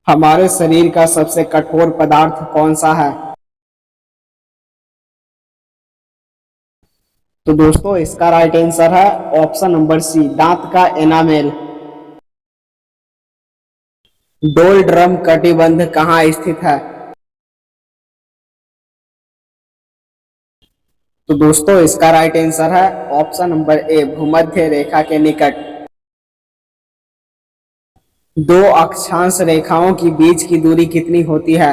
हमारे शरीर का सबसे कठोर पदार्थ कौन सा है? तो दोस्तों इसका राइट आंसर है ऑप्शन नंबर सी, दांत का एनामेल। डोल ड्रम कटिबंध कहाँ स्थित है? तो दोस्तों इसका राइट आंसर है ऑप्शन नंबर ए, भूमध्य रेखा के निकट। दो अक्षांश रेखाओं की बीच की दूरी कितनी होती है?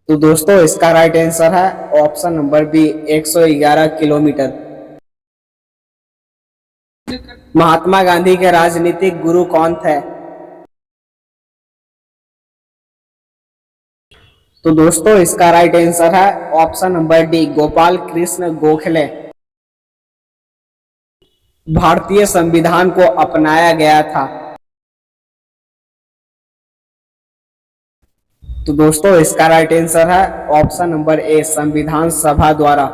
तो दोस्तों इसका राइट आंसर है option number B, 111 kilometre. Mahatma Gandhi के राजनीतिक गुरु कौन थे? तो दोस्तों इसका राइट आंसर है option number D, Gopal Krishna Gokhale. भारतीय संविधान को अपनाया गया था। तो दोस्तों इसका राइट आंसर है ऑप्शन नंबर ए, संविधान सभा द्वारा।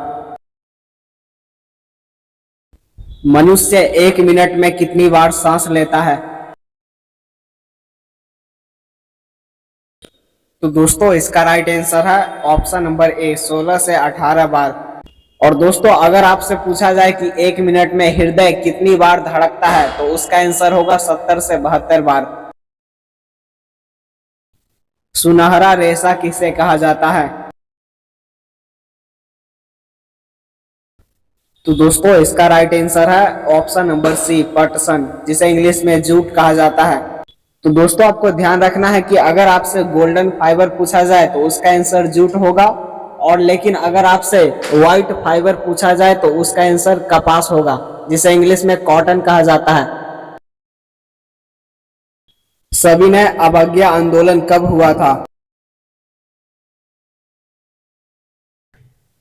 मनुष्य 1 मिनट में कितनी बार सांस लेता है? तो दोस्तों इसका राइट आंसर है ऑप्शन नंबर ए, 16 से 18 बार। और दोस्तों अगर आपसे पूछा जाए कि 1 मिनट में हृदय कितनी बार धड़कता है, तो उसका आंसर होगा 70 से 72 बार। सुनहरा रेशा किसे कहा जाता है? तो दोस्तों इसका राइट आंसर है ऑप्शन नंबर सी, पटसन, जिसे इंग्लिश में जूट कहा जाता है। तो दोस्तों आपको ध्यान रखना है कि अगर आपसे गोल्डन फाइबर पूछा जाए तो उसका आंसर जूट होगा, और लेकिन अगर आपसे व्हाइट फाइबर पूछा जाए तो उसका आंसर कपास होगा, जिसे इंग्लिश में कॉटन कहा जाता है। सविनय अवज्ञा आंदोलन कब हुआ था?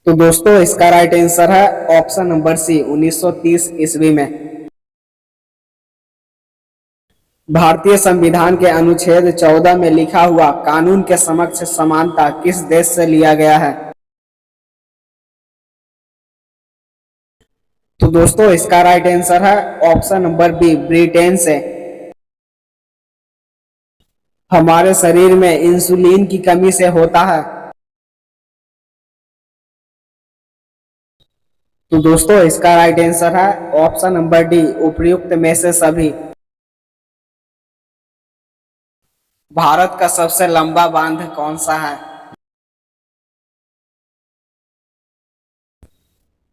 तो दोस्तों इसका राइट आंसर है ऑप्शन नंबर सी, 1930 ईस्वी में। भारतीय संविधान के अनुच्छेद 14 में लिखा हुआ कानून के समक्ष समानता किस देश से लिया गया है? तो दोस्तों इसका राइट आंसर है ऑप्शन नंबर बी, ब्रिटेन से। हमारे शरीर में इंसुलिन की कमी से होता है। तो दोस्तों इसका राइट आंसर है ऑप्शन नंबर डी, उपर्युक्त में से सभी। भारत का सबसे लंबा बांध कौन सा है?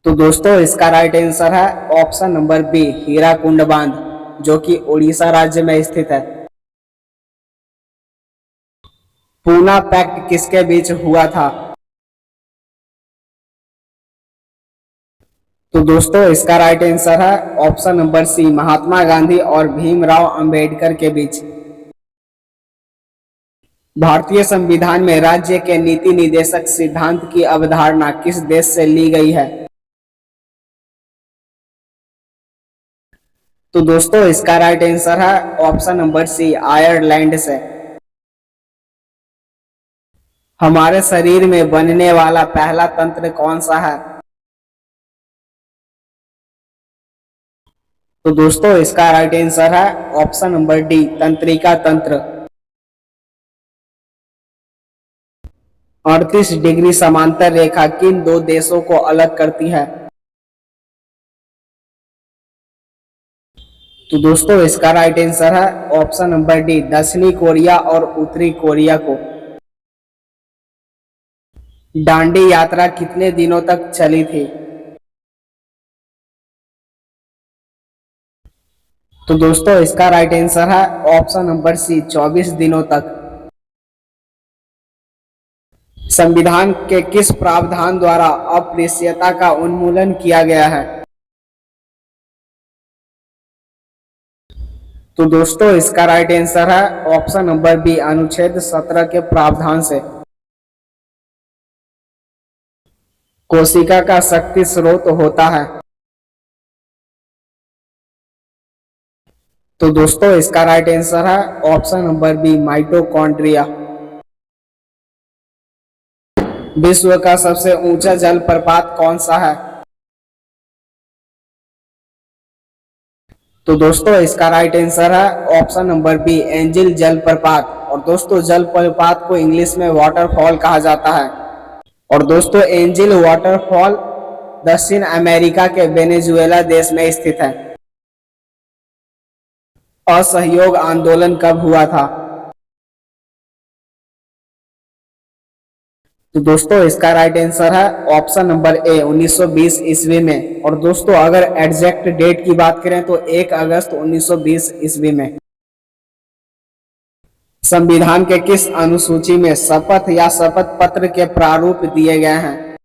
तो दोस्तों इसका राइट आंसर है ऑप्शन नंबर बी, हीराकुंड बांध, जो कि उड़ीसा राज्य में स्थित है। पूना पैक्ट किसके बीच हुआ था? तो दोस्तों इसका राइट आंसर है option number C, Mahatma Gandhi और भीमराव अंबेडकर के बीच। भारतीय संविधान में राज्य के नीति निदेशक सिद्धांत की अवधारणा किस देश से ली गई है? तो दोस्तों इसका राइट आंसर है ऑप्शन नंबर सी, आयरलैंड से। हमारे शरीर में बनने वाला पहला तंत्र कौन सा है? तो दोस्तों इसका राइट आंसर है ऑप्शन नंबर डी, तंत्रिका तंत्र। 38 डिग्री समांतर रेखा किन दो देशों को अलग करती है? तो दोस्तों इसका राइट आंसर है ऑप्शन नंबर डी, दक्षिणी कोरिया और उत्तरी कोरिया को। दांडी यात्रा कितने दिनों तक चली थी? तो दोस्तों इसका राइट आंसर है ऑप्शन नंबर सी, 24 दिनों तक। संविधान के किस प्रावधान द्वारा अस्पृश्यता का उन्मूलन किया गया है? तो दोस्तों इसका राइट आंसर है ऑप्शन नंबर बी, अनुच्छेद 17 के प्रावधान से। कोशिका का शक्ति स्रोत होता है। तो दोस्तों इसका राइट आंसर है ऑप्शन नंबर बी, माइटोकॉन्ड्रिया। विश्व का सबसे ऊंचा जलप्रपात कौन सा है? तो दोस्तों इसका राइट आंसर है ऑप्शन नंबर बी, एंजिल जलप्रपात। और दोस्तों जलप्रपात को इंग्लिश में वाटरफॉल कहा जाता है। और दोस्तों एंजिल वाटरफॉल दक्षिण अमेरिका के वेनेजुएला देश में स्थित है। असहयोग आंदोलन कब हुआ था? तो दोस्तों इसका राइट आंसर है ऑप्शन नंबर ए, 1920 ईस्वी में। और दोस्तों अगर एग्जैक्ट डेट की बात करें तो 1 अगस्त 1920 ईस्वी में। संविधान के किस अनुसूची में शपथ या शपथ पत्र के प्रारूप दिए गए हैं?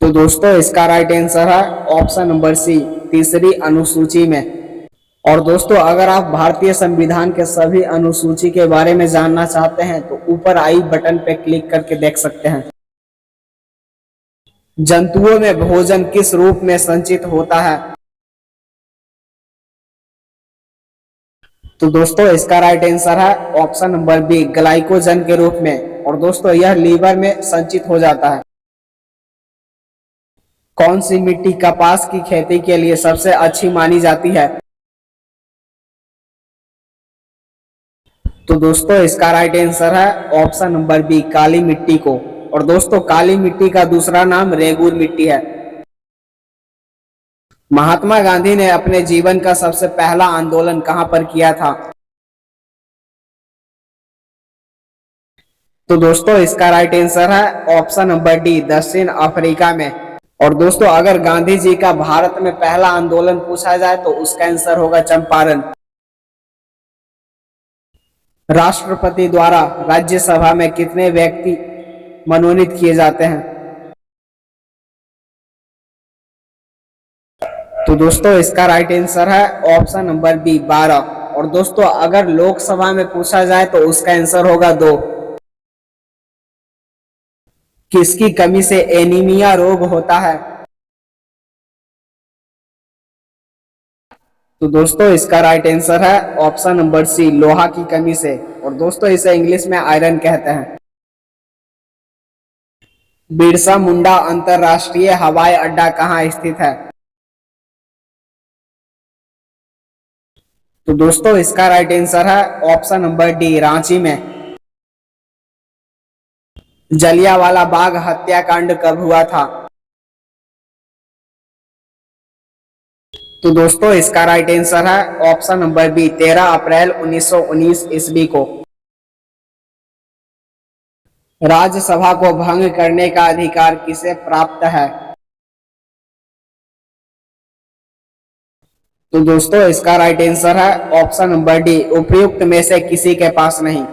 तो दोस्तों इसका राइट आंसर है ऑप्शन नंबर सी, तीसरी अनुसूची में। और दोस्तों अगर आप भारतीय संविधान के सभी अनुसूची के बारे में जानना चाहते हैं तो ऊपर आई बटन पे क्लिक करके देख सकते हैं। जंतुओं में भोजन किस रूप में संचित होता है? तो दोस्तों इसका राइट आंसर है ऑप्शन नंबर बी, ग्लाइकोजन के रूप में। और दोस्तों यह लीवर में संचित हो जाता है। कौन सी मिट्टी कपास की खेती के लिए सबसे अच्छी मानी जाती है? तो दोस्तों इसका राइट आंसर है ऑप्शन नंबर बी, काली मिट्टी को। और दोस्तों काली मिट्टी का दूसरा नाम रेगुर मिट्टी है। महात्मा गांधी ने अपने जीवन का सबसे पहला आंदोलन कहां पर किया था? तो दोस्तों इसका राइट आंसर है ऑप्शन नंबर डी, दक्षिण अफ्रीका में। और दोस्तों अगर गांधी जी का भारत में पहला आंदोलन पूछा जाए तो उसका आंसर होगा चंपारण। राष्ट्रपति द्वारा राज्यसभा में कितने व्यक्ति मनोनीत किए जाते हैं? तो दोस्तों इसका राइट आंसर है ऑप्शन नंबर बी, 12। और दोस्तों अगर लोकसभा में पूछा जाए तो उसका आंसर होगा 2। किसकी कमी से एनीमिया रोग होता है? तो दोस्तों इसका राइट आंसर है ऑप्शन नंबर सी, लोहा की कमी से। और दोस्तों इसे इंग्लिश में आयरन कहते हैं। बिरसा मुंडा अंतरराष्ट्रीय हवाई अड्डा कहाँ स्थित है? तो दोस्तों इसका राइट आंसर है ऑप्शन नंबर डी, रांची में। जलियांवाला बाग हत्याकांड कब हुआ था? तो दोस्तों इसका राइट आंसर है ऑप्शन नंबर बी, 13 अप्रैल 1919 ईस्वी को। राज्यसभा को भंग करने का अधिकार किसे प्राप्त है? तो दोस्तों इसका राइट आंसर है ऑप्शन नंबर डी, उपयुक्त में से किसी के पास नहीं।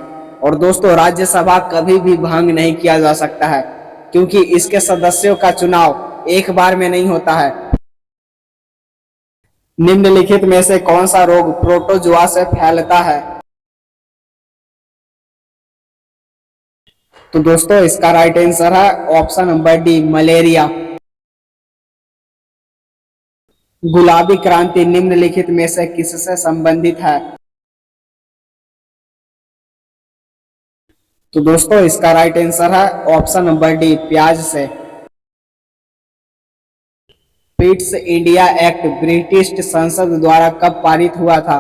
और दोस्तों राज्यसभा कभी भी भंग नहीं किया जा सकता है क्योंकि इसके सदस्यों का चुनाव एक बार में नहीं होता है। निम्नलिखित में से कौन सा रोग प्रोटोजुआ से फैलता है? तो दोस्तों इसका राइट आंसर है ऑप्शन नंबर डी, मलेरिया। गुलाबी क्रांति निम्नलिखित में से किससे संबंधित है? तो दोस्तों इसका राइट आंसर है ऑप्शन नंबर डी, प्याज से। पिट्स इंडिया एक्ट ब्रिटिश संसद द्वारा कब पारित हुआ था?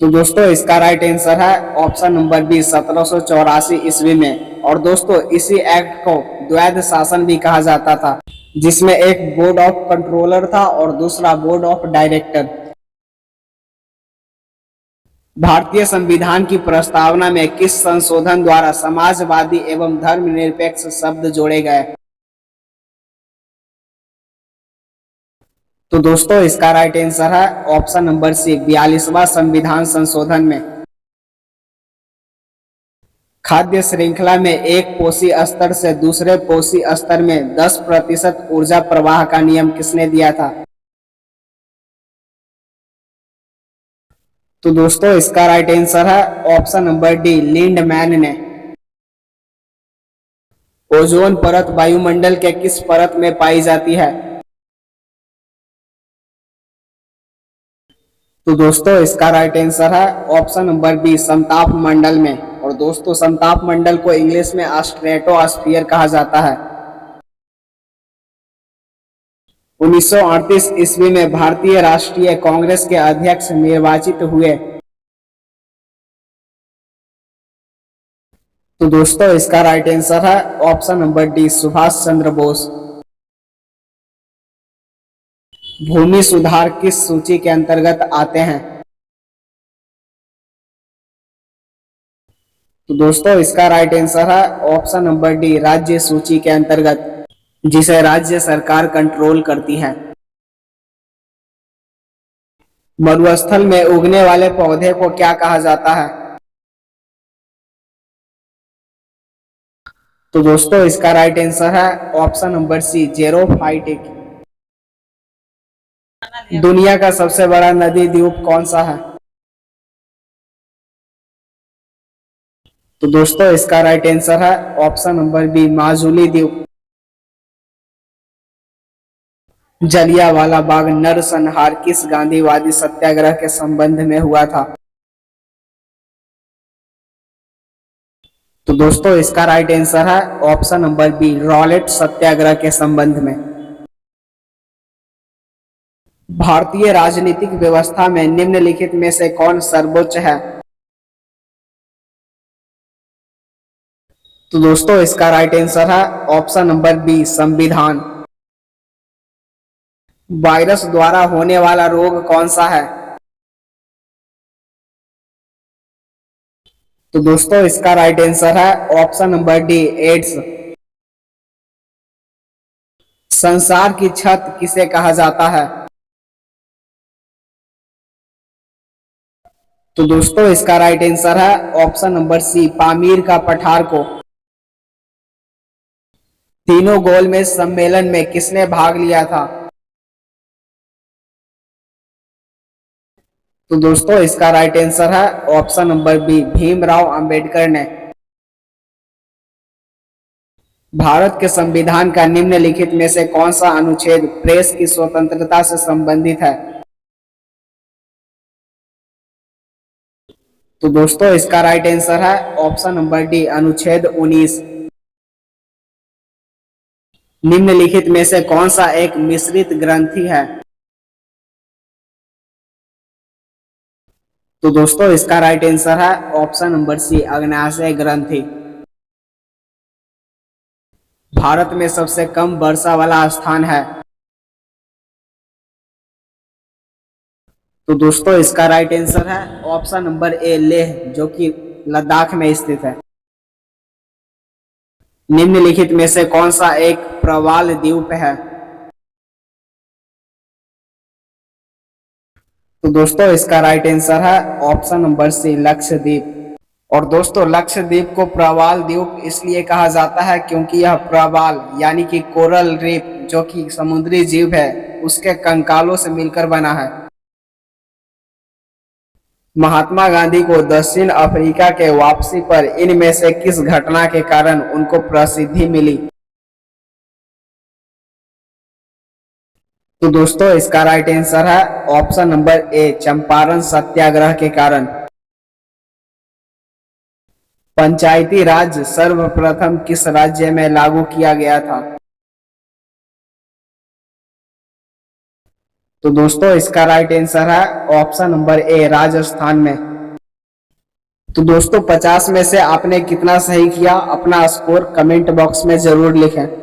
तो दोस्तों इसका राइट आंसर है ऑप्शन नंबर बी, 1784 ईस्वी में। और दोस्तों इसी एक्ट को द्वैध शासन भी कहा जाता था जिसमें एक बोर्ड ऑफ कंट्रोलर था और दूसरा बोर्ड ऑफ डायरेक्टर। भारतीय संविधान की प्रस्तावना में किस संशोधन द्वारा समाजवादी एवं धर्मनिरपेक्ष शब्द जोड़े गए? तो दोस्तों इसका राइट आंसर है ऑप्शन नंबर सी, 42वां संविधान संशोधन में। खाद्य श्रृंखला में एक पोषी स्तर से दूसरे पोषी स्तर में 10% ऊर्जा प्रवाह का नियम किसने दिया था? तो दोस्तों इसका राइट आंसर है ऑप्शन नंबर डी, लिंडमैन ने। ओजोन परत वायुमंडल के किस परत में पाई जाती है? तो दोस्तों इसका राइट आंसर है ऑप्शन नंबर बी, समताप मंडल में। और दोस्तों समताप मंडल को इंग्लिश में स्ट्रेटोस्फीयर कहा जाता है। 1938 ईस्वी में भारतीय राष्ट्रीय कांग्रेस के अध्यक्ष निर्वाचित हुए। तो दोस्तों इसका राइट आंसर है option number D, Subhash Chandra Bose. भूमि सुधार किस सूची के अंतर्गत आते हैं? तो दोस्तों इसका राइट आंसर है ऑप्शन नंबर डी, राज्य सूची के अंतर्गत, जिसे राज्य सरकार कंट्रोल करती है। मरुस्थल में उगने वाले पौधे को क्या कहा जाता है? तो दोस्तों इसका राइट आंसर है ऑप्शन नंबर सी, जेरोफाइटिक। दुनिया का सबसे बड़ा नदी द्वीप कौन सा है? तो दोस्तों इसका राइट आंसर है ऑप्शन नंबर बी, माजुली द्वीप। जलियांवाला बाग नरसंहार किस गांधीवादी सत्याग्रह के संबंध में हुआ था? तो दोस्तों इसका राइट आंसर है ऑप्शन नंबर बी, रॉलेट सत्याग्रह के संबंध में। भारतीय राजनीतिक व्यवस्था में निम्नलिखित में से कौन सर्वोच्च है? तो दोस्तों इसका राइट आंसर है ऑप्शन नंबर बी, संविधान। वायरस द्वारा होने वाला रोग कौन सा है? तो दोस्तों इसका राइट आंसर है ऑप्शन नंबर डी, एड्स। संसार की छत किसे कहा जाता है? तो दोस्तों इसका राइट आंसर है ऑप्शन नंबर सी, पामीर का पठार को। तीनों गोलमेज सम्मेलन में किसने भाग लिया था? तो दोस्तों इसका राइट आंसर है option number B, Bhimrao Ambedkar ने। भारत के संविधान का निम्नलिखित में से कौन सा अनुच्छेद प्रेस की स्वतंत्रता से संबंधित है? तो दोस्तों इसका राइट आंसर है ऑप्शन नंबर डी, अनुच्छेद 19। निम्नलिखित में से कौन सा एक मिश्रित ग्रंथि है? तो दोस्तों इसका राइट आंसर है ऑप्शन नंबर सी, अग्न्याशय ग्रंथि। भारत में सबसे कम वर्षा वाला स्थान है? तो दोस्तों इसका राइट आंसर है ऑप्शन नंबर ए, लेह, जो कि लद्दाख में स्थित है। निम्नलिखित में से कौन सा एक प्रवाल द्वीप है? तो दोस्तों इसका राइट आंसर है ऑप्शन नंबर सी, लक्षद्वीप। और दोस्तों लक्षद्वीप को प्रवाल द्वीप इसलिए कहा जाता है क्योंकि यह प्रवाल यानी कि कोरल रीफ, जो कि समुद्री जीव है, उसके कंकालों से मिलकर बना है। महात्मा गांधी को दक्षिण अफ्रीका के वापसी पर इनमें से किस घटना के कारण उनको प्रसिद्धि मिली? तो दोस्तों इसका राइट आंसर है ऑप्शन नंबर ए, चंपारण सत्याग्रह के कारण। पंचायती राज सर्वप्रथम किस राज्य में लागू किया गया था? तो दोस्तों इसका राइट आंसर है ऑप्शन नंबर ए, राजस्थान में। तो दोस्तों 50 में से आपने कितना सही किया, अपना स्कोर कमेंट बॉक्स में जरूर लिखें।